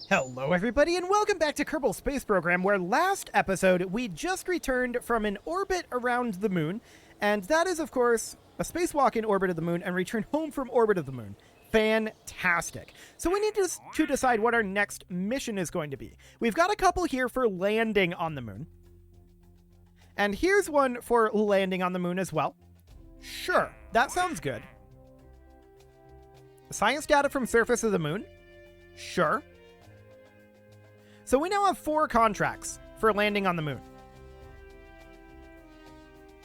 Hello everybody and welcome back to Kerbal Space Program, where last episode we just returned from an orbit around the moon, and that is of course a spacewalk in orbit of the moon and return home from orbit of the moon. Fantastic. So we need to decide what our next mission is going to be. We've got a couple here for landing on the moon. And here's one for landing on the moon as well. Sure, that sounds good. Science data from surface of the moon. Sure. So we now have 4 contracts for landing on the moon.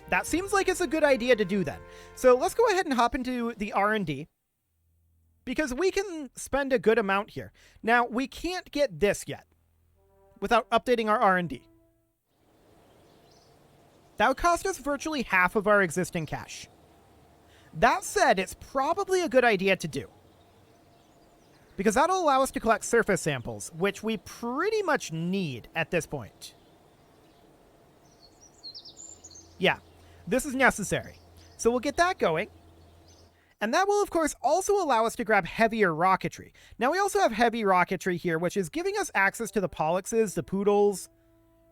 That seems like it's a good idea to do then. So let's go ahead and hop into the R&D, because we can spend a good amount here. Now, we can't get this yet without updating our R&D. That would cost us virtually half of our existing cash. That said, it's probably a good idea to do, because that'll allow us to collect surface samples, which we pretty much need at this point. Yeah, this is necessary. So we'll get that going. And that will, of course, also allow us to grab heavier rocketry. Now, we also have heavy rocketry here, which is giving us access to the Parallaxes, the Poodles.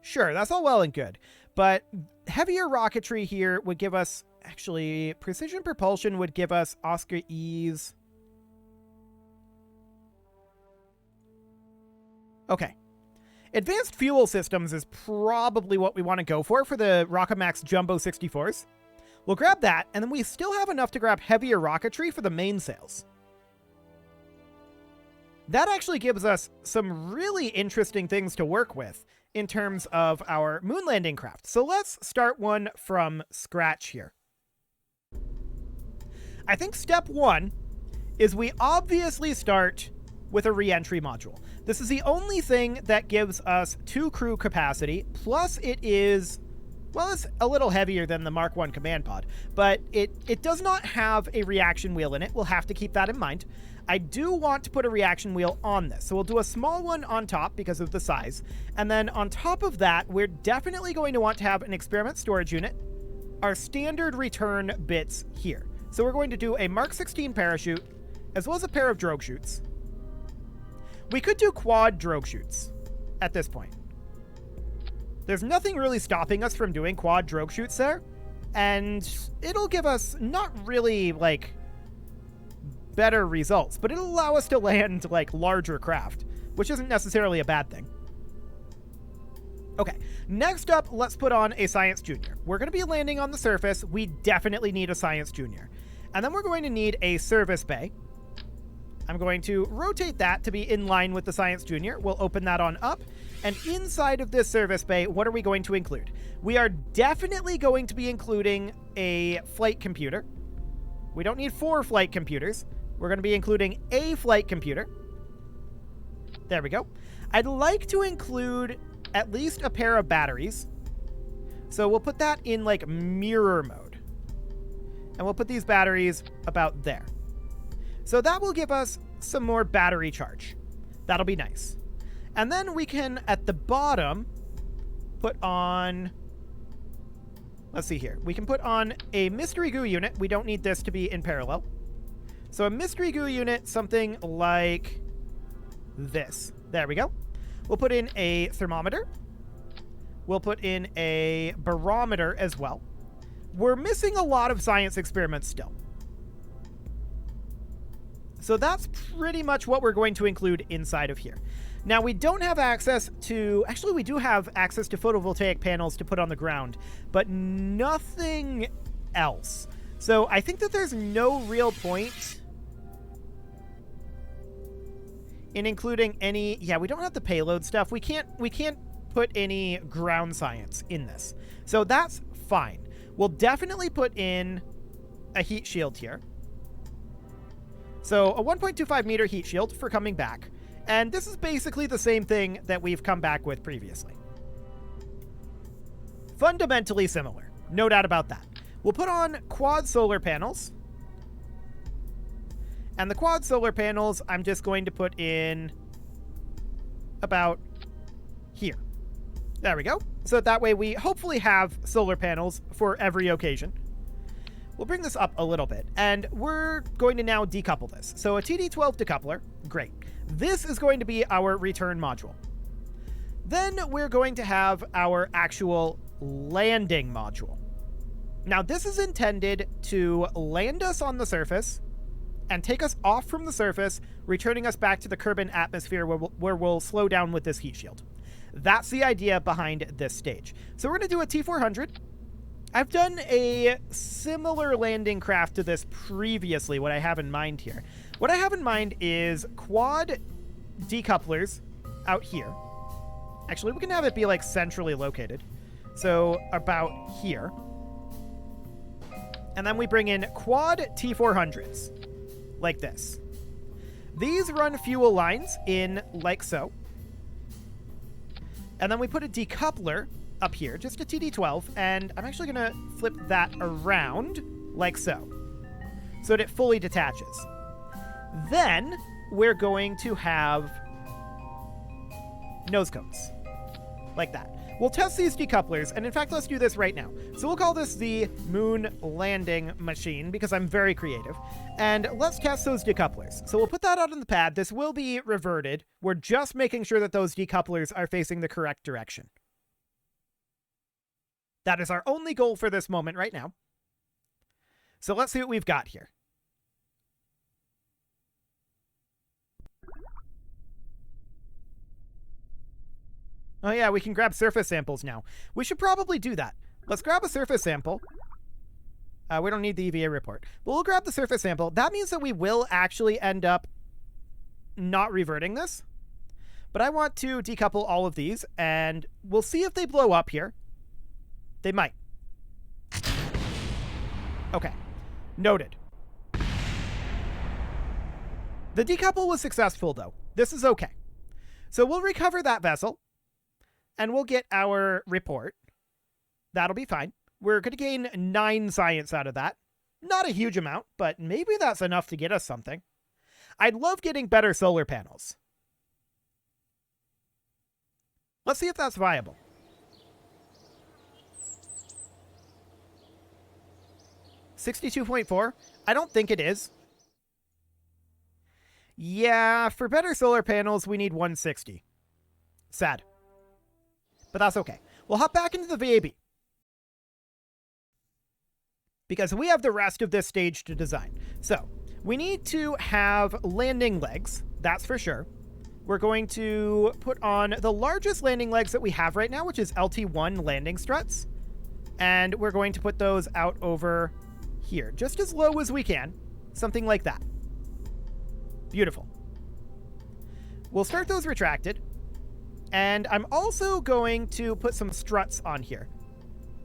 Sure, that's all well and good. But heavier rocketry here would give us, actually, precision propulsion would give us Oscar E's. Okay. Advanced fuel systems is probably what we want to go for the Rockamax Jumbo 64s. We'll grab that, and then we still have enough to grab heavier rocketry for the mainsails. That actually gives us some really interesting things to work with in terms of our moon landing craft. So let's start one from scratch here. I think step 1 is we obviously start with a re-entry module. This is the only thing that gives us 2 crew capacity, plus it is, well, it's a little heavier than the Mark 1 command pod, but it does not have a reaction wheel in it. We'll have to keep that in mind. I do want to put a reaction wheel on this, so we'll do a small one on top because of the size, and then on top of that, we're definitely going to want to have an experiment storage unit, our standard return bits here. So we're going to do a Mark 16 parachute, as well as a pair of drogue chutes. We could do quad drogue chutes at this point. There's nothing really stopping us from doing quad drogue chutes there, and it'll give us not really, like, better results, but it'll allow us to land, like, larger craft, which isn't necessarily a bad thing. Okay, next up, let's put on a Science Junior. We're going to be landing on the surface. We definitely need a Science Junior. And then we're going to need a service bay. I'm going to rotate that to be in line with the Science Junior. We'll open that on up. And inside of this service bay, what are we going to include? We are definitely going to be including a flight computer. We don't need 4 flight computers. We're going to be including a flight computer. There we go. I'd like to include at least a pair of batteries. So we'll put that in like mirror mode. And we'll put these batteries about there. So that will give us some more battery charge. That'll be nice. And then we can, at the bottom, put on... Let's see here. We can put on a mystery goo unit. We don't need this to be in parallel. So a mystery goo unit, something like this. There we go. We'll put in a thermometer. We'll put in a barometer as well. We're missing a lot of science experiments still. So that's pretty much what we're going to include inside of here. Now, we don't have access to... Actually, we do have access to photovoltaic panels to put on the ground, but nothing else. So I think that there's no real point in including any... Yeah, we don't have the payload stuff. We can't put any ground science in this. So that's fine. We'll definitely put in a heat shield here. So a 1.25 meter heat shield for coming back. And this is basically the same thing that we've come back with previously. Fundamentally similar. No doubt about that. We'll put on quad solar panels. And the quad solar panels, I'm just going to put in about here. There we go. So that way we hopefully have solar panels for every occasion. We'll bring this up a little bit, and we're going to now decouple this. So a TD12 decoupler, great. This is going to be our return module. Then we're going to have our actual landing module. Now, this is intended to land us on the surface and take us off from the surface, returning us back to the Kerbal atmosphere where we'll slow down with this heat shield. That's the idea behind this stage. So we're going to do a T400. I've done a similar landing craft to this previously, what I have in mind here. What I have in mind is quad decouplers out here. Actually, we can have it be like centrally located. So about here. And then we bring in quad T400s, like this. These run fuel lines in like so. And then we put a decoupler up here, just a TD12, and I'm actually going to flip that around like so that it fully detaches. Then we're going to have nose cones, like that. We'll test these decouplers, and in fact, let's do this right now. So we'll call this the moon landing machine, because I'm very creative. And let's test those decouplers. So we'll put that out on the pad. This will be reverted. We're just making sure that those decouplers are facing the correct direction. That is our only goal for this moment right now. So let's see what we've got here. Oh yeah, we can grab surface samples now. We should probably do that. Let's grab a surface sample. We don't need the EVA report. But we'll grab the surface sample. That means that we will actually end up not reverting this. But I want to decouple all of these, and we'll see if they blow up here. They might. Okay. Noted. The decouple was successful, though. This is okay. So we'll recover that vessel. And we'll get our report. That'll be fine. We're going to gain 9 science out of that. Not a huge amount, but maybe that's enough to get us something. I'd love getting better solar panels. Let's see if that's viable. $62.4? I don't think it is. Yeah, for better solar panels, we need 160. Sad. But that's okay. We'll hop back into the VAB, because we have the rest of this stage to design. So we need to have landing legs, that's for sure. We're going to put on the largest landing legs that we have right now, which is LT1 landing struts. And we're going to put those out over here, just as low as we can. Something like that. Beautiful. We'll start those retracted. And I'm also going to put some struts on here.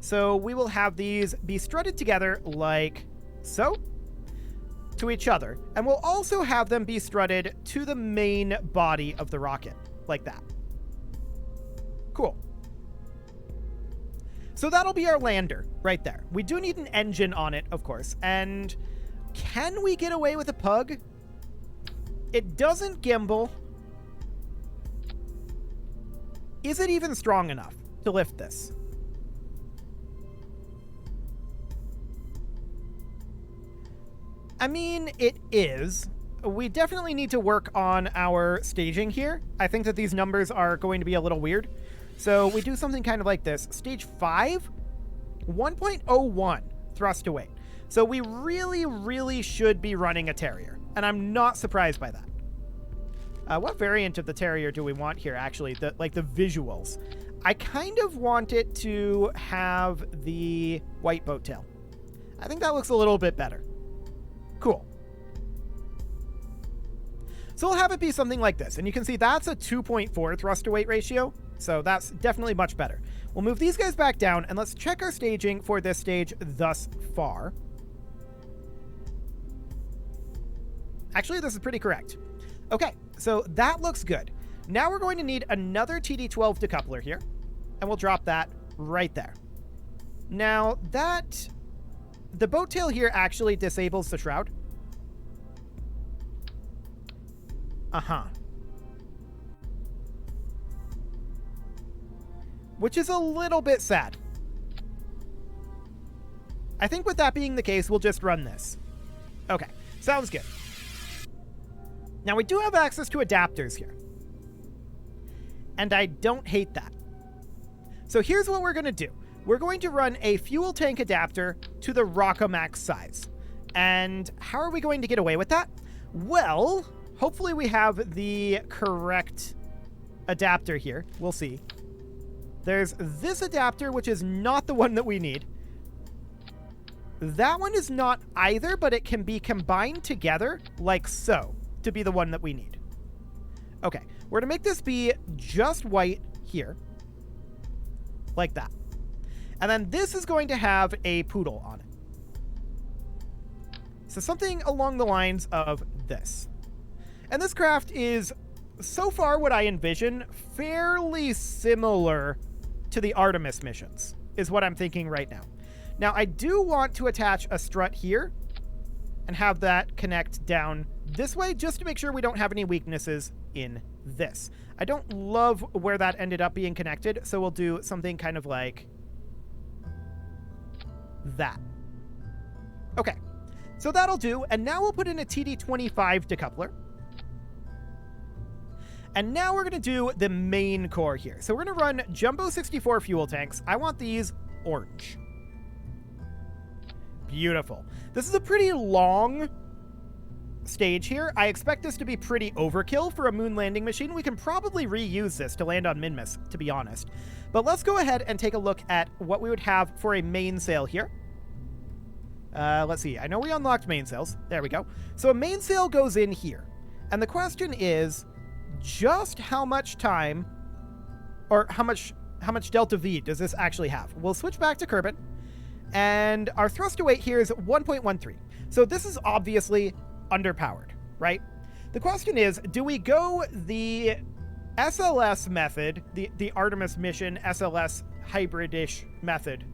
So we will have these be strutted together like so to each other. And we'll also have them be strutted to the main body of the rocket like that. Cool. So that'll be our lander right there. We do need an engine on it, of course. And can we get away with a pug? It doesn't gimbal. Is it even strong enough to lift this? I mean, it is. We definitely need to work on our staging here. I think that these numbers are going to be a little weird. So we do something kind of like this. Stage 5, 1.01 thrust to weight. So we really, really should be running a Terrier. And I'm not surprised by that. What variant of the Terrier do we want here, actually? The visuals. I kind of want it to have the white boat tail. I think that looks a little bit better. Cool. So we'll have it be something like this. And you can see that's a 2.4 thrust to weight ratio. So that's definitely much better. We'll move these guys back down, and let's check our staging for this stage thus far. Actually, this is pretty correct. Okay, so that looks good. Now we're going to need another TD12 decoupler here, and we'll drop that right there. Now the boat tail here actually disables the shroud. Uh-huh. Which is a little bit sad. I think with that being the case, we'll just run this. Okay, sounds good. Now we do have access to adapters here. And I don't hate that. So here's what we're going to do. We're going to run a fuel tank adapter to the Rockomax size. And how are we going to get away with that? Well, hopefully we have the correct adapter here. We'll see. There's this adapter, which is not the one that we need. That one is not either, but it can be combined together like so to be the one that we need. Okay, we're going to make this be just white here. Like that. And then this is going to have a poodle on it. So something along the lines of this. And this craft is, so far what I envision, fairly similar to the Artemis missions, is what I'm thinking right now. Now, I do want to attach a strut here and have that connect down this way, just to make sure we don't have any weaknesses in this. I don't love where that ended up being connected, so we'll do something kind of like that. Okay, so that'll do, and now we'll put in a TD25 decoupler. And now we're going to do the main core here. So we're going to run Jumbo 64 fuel tanks. I want these orange. Beautiful. This is a pretty long stage here. I expect this to be pretty overkill for a moon landing machine. We can probably reuse this to land on Minmus, to be honest. But let's go ahead and take a look at what we would have for a mainsail here. Let's see. I know we unlocked mainsails. There we go. So a mainsail goes in here. And the question is just how much time or how much delta V does this actually have? We'll switch back to Kerbal. And our thrust to weight here is 1.13. So this is obviously underpowered, right? The question is, do we go the SLS method, the Artemis mission SLS hybrid-ish method?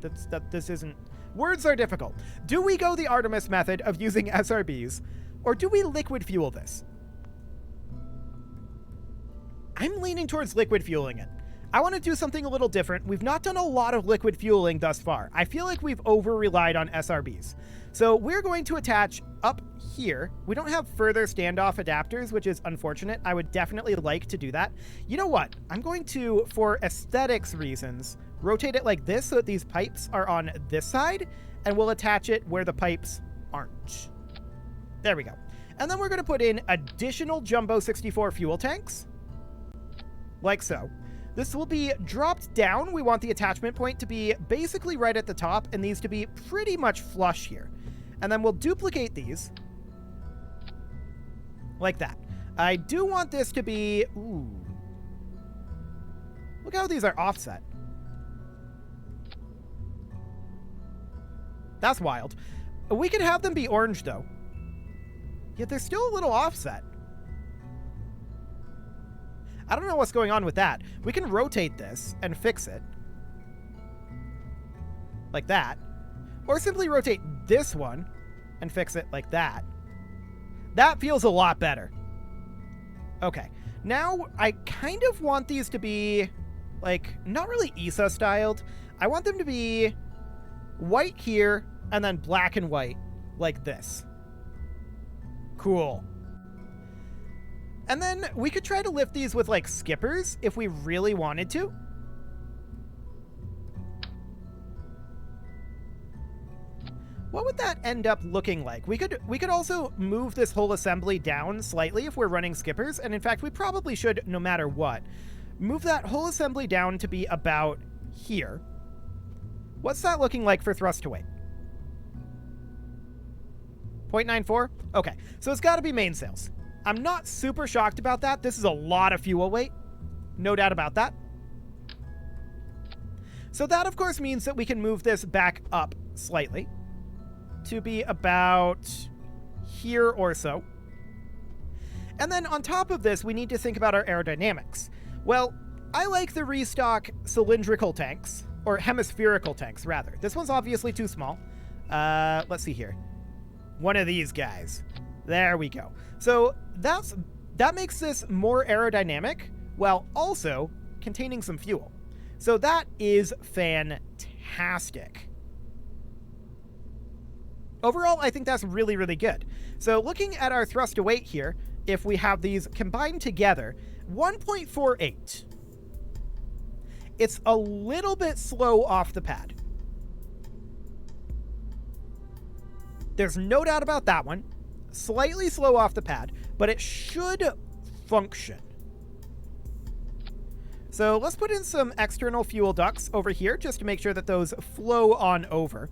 This isn't... Words are difficult. Do we go the Artemis method of using SRBs, or do we liquid fuel this? I'm leaning towards liquid fueling it. I want to do something a little different. We've not done a lot of liquid fueling thus far. I feel like we've over-relied on SRBs. So we're going to attach up here. We don't have further standoff adapters, which is unfortunate. I would definitely like to do that. You know what? I'm going to, for aesthetics reasons, rotate it like this so that these pipes are on this side, and we'll attach it where the pipes aren't. There we go. And then we're going to put in additional Jumbo 64 fuel tanks, like so. This will be dropped down. We want the attachment point to be basically right at the top, and these to be pretty much flush here. And then we'll duplicate these like that. I do want this to be... Ooh. Look how these are offset. That's wild. We could have them be orange, though. Yet they're still a little offset. I don't know what's going on with that. We can rotate this and fix it. Like that. Or simply rotate this one and fix it like that. That feels a lot better. Okay. Now, I kind of want these to be, like, not really ESA styled. I want them to be white here and then black and white like this. Cool. And then we could try to lift these with, like, skippers if we really wanted to. What would that end up looking like? We could also move this whole assembly down slightly if we're running skippers, and in fact, we probably should, no matter what. Move that whole assembly down to be about here. What's that looking like for thrust to weight? 0.94? Okay, so it's got to be mainsails. I'm not super shocked about that. This is a lot of fuel weight. No doubt about that. So that, of course, means that we can move this back up slightly to be about here or so. And then on top of this, we need to think about our aerodynamics. Well, I like the ReStock cylindrical tanks, or hemispherical tanks, rather. This one's obviously too small. Let's see here. One of these guys. There we go. So that makes this more aerodynamic while also containing some fuel. So that is fantastic. Overall, I think that's really, really good. So looking at our thrust to weight here, if we have these combined together, 1.48. It's a little bit slow off the pad. There's no doubt about that one. Slightly slow off the pad, but it should function. So let's put in some external fuel ducts over here just to make sure that those flow on over.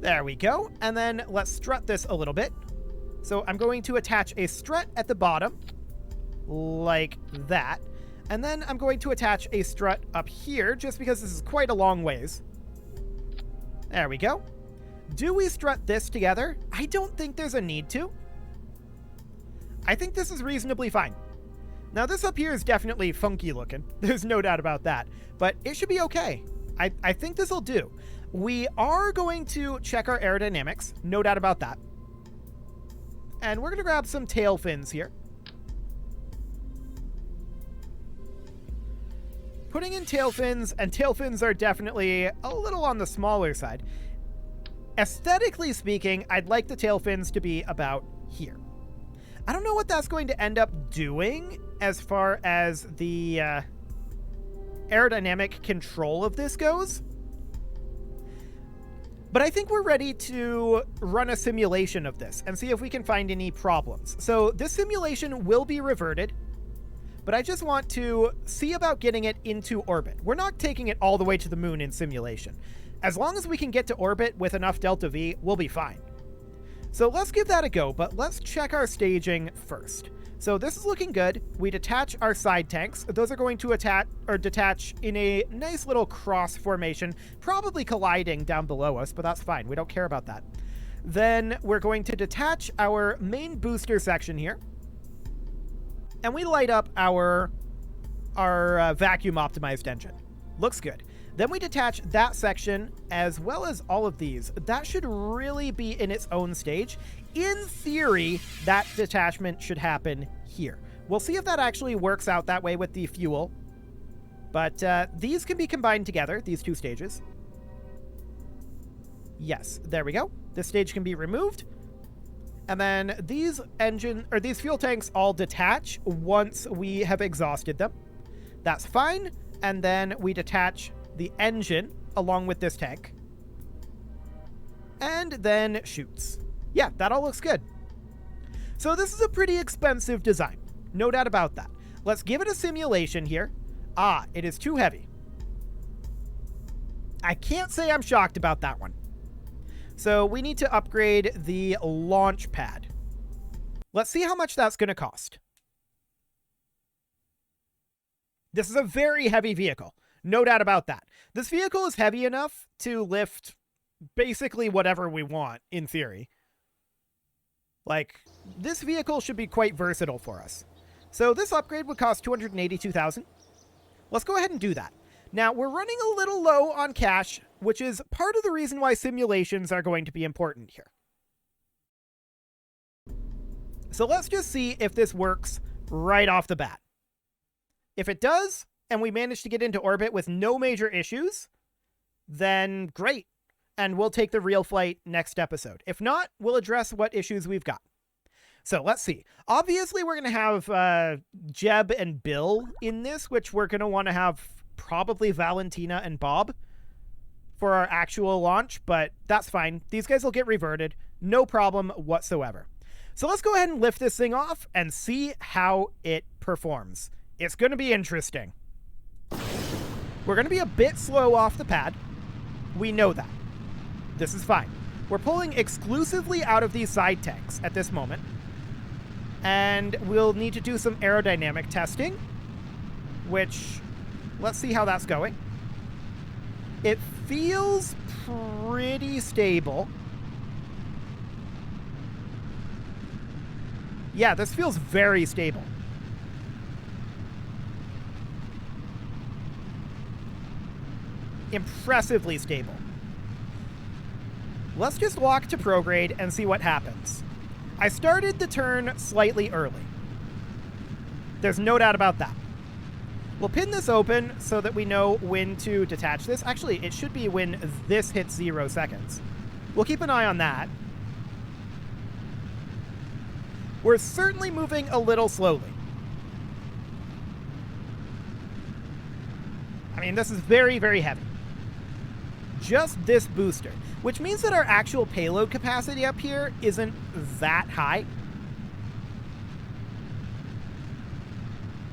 There we go. And then let's strut this a little bit. So I'm going to attach a strut at the bottom, like that. And then I'm going to attach a strut up here, just because this is quite a long ways. There we go. Do we strut this together? I don't think there's a need to. I think this is reasonably fine. Now, this up here is definitely funky looking. There's no doubt about that. But it should be okay. I think this will do. We are going to check our aerodynamics. No doubt about that. And we're going to grab some tail fins here. Putting in tail fins, and tail fins are definitely a little on the smaller side. Aesthetically speaking, I'd like the tail fins to be about here. I don't know what that's going to end up doing as far as the aerodynamic control of this goes. But I think we're ready to run a simulation of this and see if we can find any problems. So this simulation will be reverted, but I just want to see about getting it into orbit. We're not taking it all the way to the moon in simulation. As long as we can get to orbit with enough delta V, we'll be fine. So let's give that a go, but let's check our staging first. So this is looking good. We detach our side tanks. Those are going to detach in a nice little cross formation, probably colliding down below us, but that's fine. We don't care about that. Then we're going to detach our main booster section here. And we light up our vacuum optimized engine. Looks good. Then we detach that section as well as all of these. That should really be in its own stage. In theory, that detachment should happen here. We'll see if that actually works out that way with the fuel. But these can be combined together, these two stages. Yes, there we go. This stage can be removed. And then these fuel tanks all detach once we have exhausted them. That's fine. And then we detach the engine along with this tank. And then shoots. Yeah, that all looks good. So this is a pretty expensive design. No doubt about that. Let's give it a simulation here. Ah, it is too heavy. I can't say I'm shocked about that one. So we need to upgrade the launch pad. Let's see how much that's going to cost. This is a very heavy vehicle. No doubt about that. This vehicle is heavy enough to lift basically whatever we want, in theory. Like, this vehicle should be quite versatile for us. So this upgrade would cost $282,000. Let's go ahead and do that. Now, we're running a little low on cash, which is part of the reason why simulations are going to be important here. So let's just see if this works right off the bat. If it does, and we manage to get into orbit with no major issues, then great. And we'll take the real flight next episode. If not, we'll address what issues we've got. So let's see. Obviously, we're going to have Jeb and Bill in this, which we're going to want to have probably Valentina and Bob for our actual launch, but that's fine. These guys will get reverted. No problem whatsoever. So let's go ahead and lift this thing off and see how it performs. It's going to be interesting. We're going to be a bit slow off the pad. We know that. This is fine. We're pulling exclusively out of these side tanks at this moment. And we'll need to do some aerodynamic testing, which, let's see how that's going. It feels pretty stable. Yeah, this feels very stable. Impressively stable. Let's just walk to prograde and see what happens. I started the turn slightly early. There's no doubt about that. We'll pin this open so that we know when to detach this. Actually, it should be when this hits 0 seconds. We'll keep an eye on that. We're certainly moving a little slowly. I mean, this is very, very heavy. Just this booster, which means that our actual payload capacity up here isn't that high.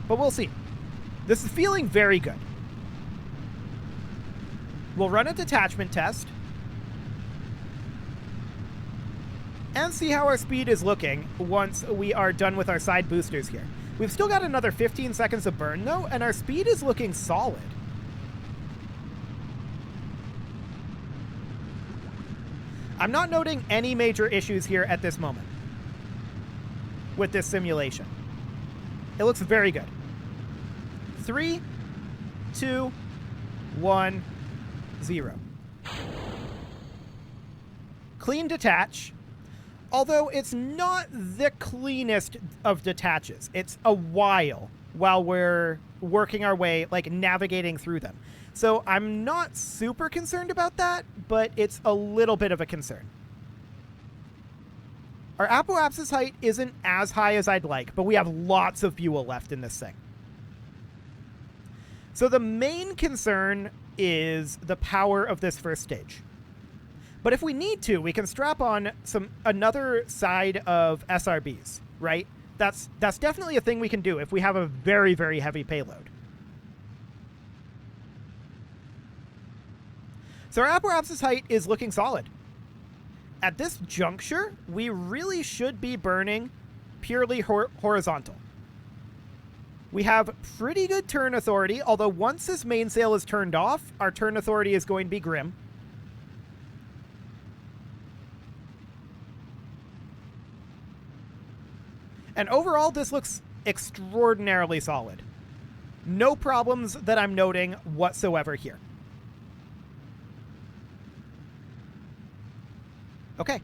But we'll see. This is feeling very good. We'll run a detachment test and see how our speed is looking once we are done with our side boosters here. We've still got another 15 seconds of burn though, and our speed is looking solid. I'm not noting any major issues here at this moment with this simulation. It looks very good. 3, 2, 1, 0. Clean detach. Although it's not the cleanest of detaches. It's a while we're working our way, like navigating through them. So I'm not super concerned about that, but it's a little bit of a concern. Our apoapsis height isn't as high as I'd like, but we have lots of fuel left in this thing. So the main concern is the power of this first stage. But if we need to, we can strap on another side of SRBs, right? That's definitely a thing we can do if we have a very, very heavy payload. So our apoapsis height is looking solid. At this juncture, we really should be burning purely horizontal. We have pretty good turn authority, although once this mainsail is turned off, our turn authority is going to be grim. And overall, this looks extraordinarily solid. No problems that I'm noting whatsoever here. Okay,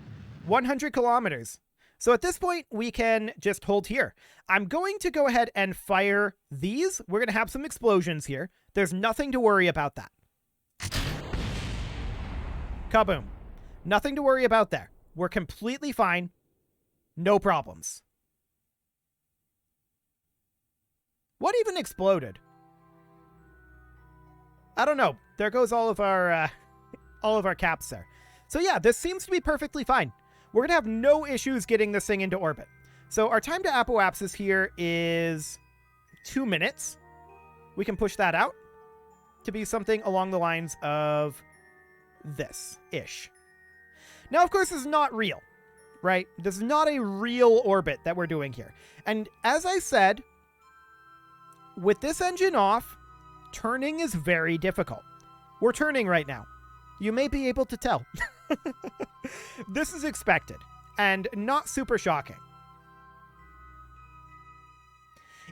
100 kilometers. So at this point, we can just hold here. I'm going to go ahead and fire these. We're going to have some explosions here. There's nothing to worry about that. Kaboom. Nothing to worry about there. We're completely fine. No problems. What even exploded? I don't know. There goes all of our caps there. So yeah, this seems to be perfectly fine. We're going to have no issues getting this thing into orbit. So our time to apoapsis here is 2 minutes. We can push that out to be something along the lines of this-ish. Now, of course, this is not real, right? This is not a real orbit that we're doing here. And as I said, with this engine off, turning is very difficult. We're turning right now. You may be able to tell. This is expected and not super shocking.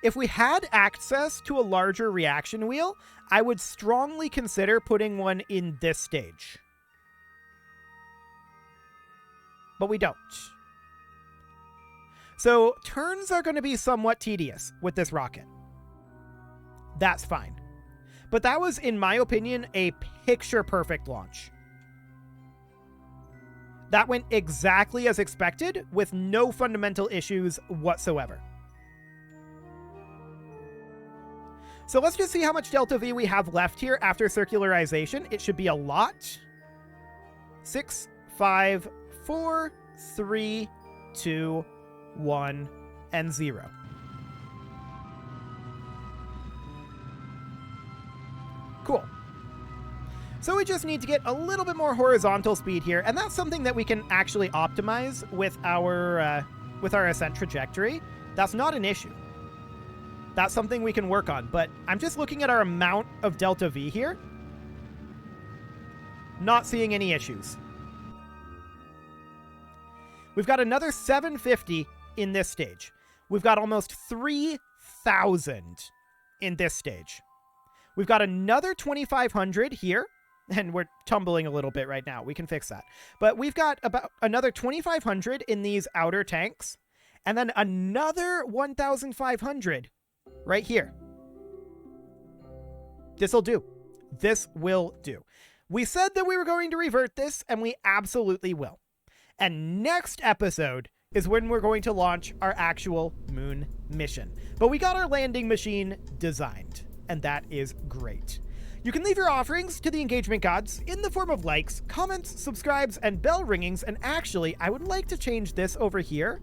If we had access to a larger reaction wheel, I would strongly consider putting one in this stage. But we don't. So turns are going to be somewhat tedious with this rocket. That's fine. But that was, in my opinion, a picture-perfect launch. That went exactly as expected, with no fundamental issues whatsoever. So let's just see how much delta V we have left here after circularization. It should be a lot. 6, 5, 4, 3, 2, 1, and 0. Cool. So we just need to get a little bit more horizontal speed here, and that's something that we can actually optimize with our ascent trajectory. That's not an issue. That's something we can work on, but I'm just looking at our amount of delta V here. Not seeing any issues. We've got another 750 in this stage. We've got almost 3,000 in this stage. We've got another 2,500 here, and we're tumbling a little bit right now. We can fix that. But we've got about another 2,500 in these outer tanks, and then another 1,500 right here. This'll do. This will do. We said that we were going to revert this, and we absolutely will. And next episode is when we're going to launch our actual moon mission. But we got our landing machine designed, and that is great. You can leave your offerings to the engagement gods in the form of likes, comments, subscribes, and bell ringings, and actually, I would like to change this over here.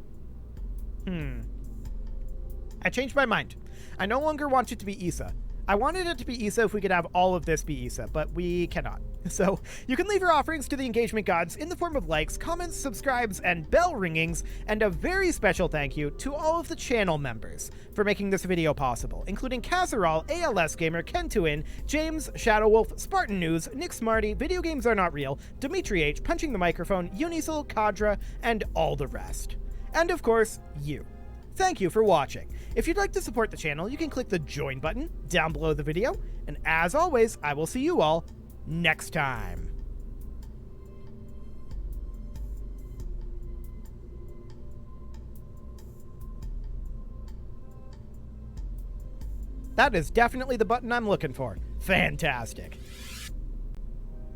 I changed my mind. I no longer want it to be Issa. I wanted it to be Issa if we could have all of this be Issa, but we cannot. So you can leave your offerings to the engagement gods in the form of likes, comments, subscribes, and bell ringings, and a very special thank you to all of the channel members for making this video possible, including Casserole, ALS Gamer, Kentuin, James, Shadowwolf, Spartan News, Nick Smarty, Video Games Are Not Real, Dimitri H, Punching the Microphone, Unisil, Kadra, and all the rest. And of course, you. Thank you for watching. If you'd like to support the channel, you can click the join button down below the video. And as always, I will see you all next time. That is definitely the button I'm looking for. Fantastic.